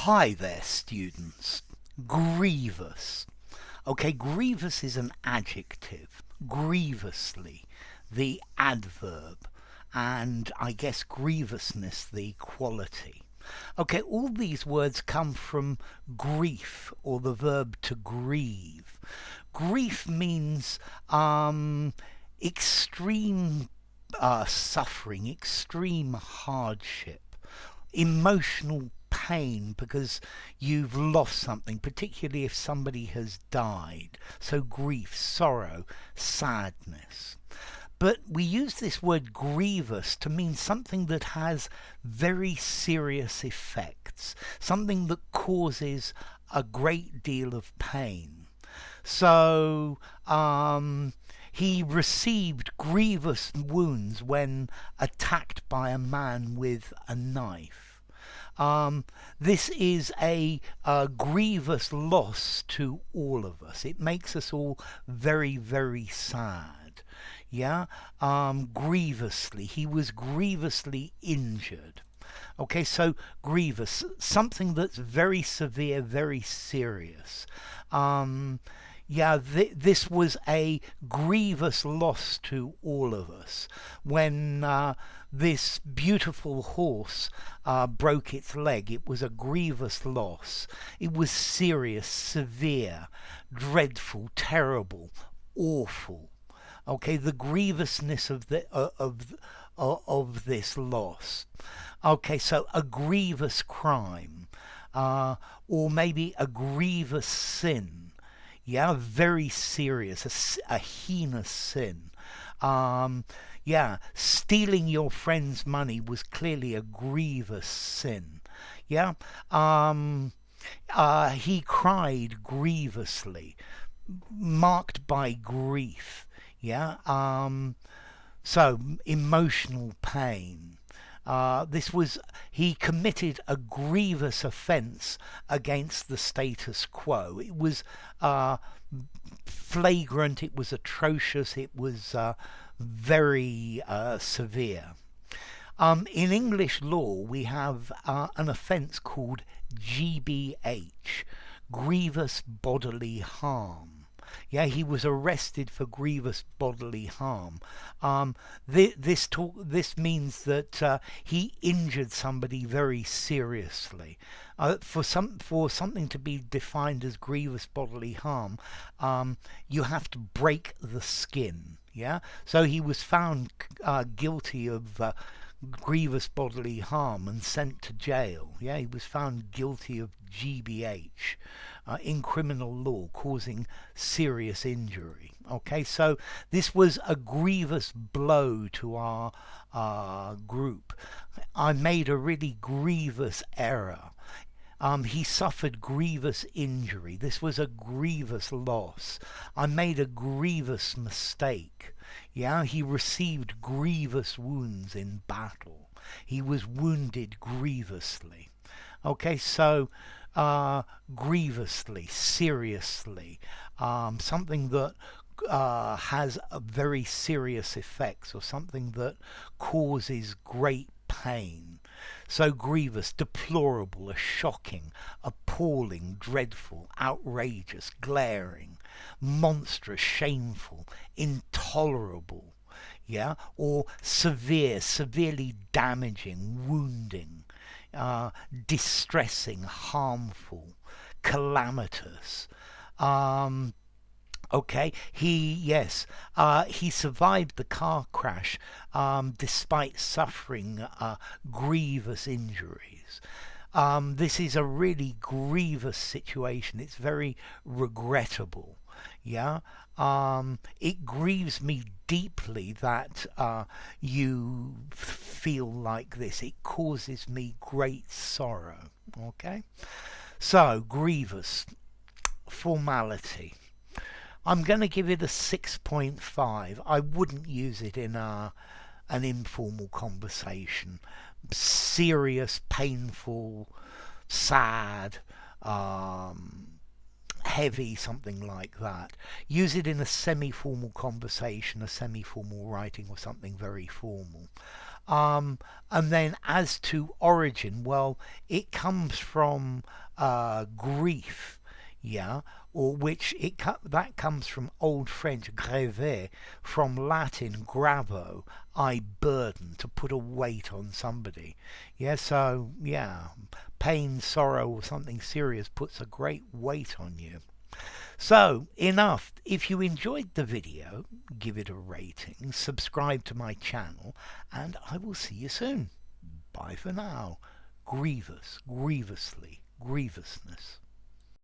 Hi there, students. Grievous. Okay, grievous is an adjective. Grievously, the adverb. And I guess grievousness, the quality. Okay, all these words come from grief, or the verb to grieve. Grief means extreme suffering, extreme hardship, emotional pain because you've lost something, particularly if somebody has died. So grief, sorrow, sadness. But we use this word grievous to mean something that has very serious effects, something that causes a great deal of pain. So, he received grievous wounds when attacked by a man with a knife. This is a grievous loss to all of us. It makes us all very, very sad. Yeah, grievously. He was grievously injured. Okay, so grievous, something that's very severe, very serious. Um, this was a grievous loss to all of us when this beautiful horse broke its leg. It was a grievous loss. It was serious, severe, dreadful, terrible, awful. Okay, the grievousness of of this loss. Okay, so a grievous crime, or maybe a grievous sin. Yeah, very serious, a heinous sin. Yeah, stealing your friend's money was clearly a grievous sin. Yeah, he cried grievously, marked by grief. Yeah, so emotional pain. He committed a grievous offence against the status quo. It was flagrant, it was atrocious, it was very severe. In English law, we have an offence called GBH, grievous bodily harm. Yeah, he was arrested for grievous bodily harm. This means that he injured somebody very seriously. For something to be defined as grievous bodily harm, you have to break the skin. Yeah, so he was found guilty of grievous bodily harm and sent to jail. Yeah, he was found guilty of GBH in criminal law, causing serious injury. Okay, so this was a grievous blow to our group. I made a really grievous error. He suffered grievous injury. This was a grievous loss. I made a grievous mistake. Yeah, he received grievous wounds in battle. He was wounded grievously. Okay, so grievously, seriously, something that has a very serious effects, or something that causes great pain. So grievous, deplorable, shocking, appalling, dreadful, outrageous, glaring, monstrous, shameful, intolerable. Yeah, or severe, severely damaging, wounding, distressing, harmful, calamitous. Okay, he survived the car crash despite suffering grievous injuries. This is a really grievous situation. It's very regrettable. Yeah, it grieves me deeply that you feel like this. It causes me great sorrow. Okay, so grievous, formality. I'm going to give it a 6.5. I wouldn't use it in an informal conversation. Serious, painful, sad, heavy, something like that. Use it in a semi-formal conversation, a semi-formal writing, or something very formal. And then as to origin, well, it comes from grief, yeah, or which that comes from Old French greve, from Latin gravo, I burden, to put a weight on somebody. Yeah, so yeah, pain, sorrow, or something serious puts a great weight on you. So, enough. If you enjoyed the video, give it a rating, subscribe to my channel, and I will see you soon. Bye for now. Grievous, grievously, grievousness.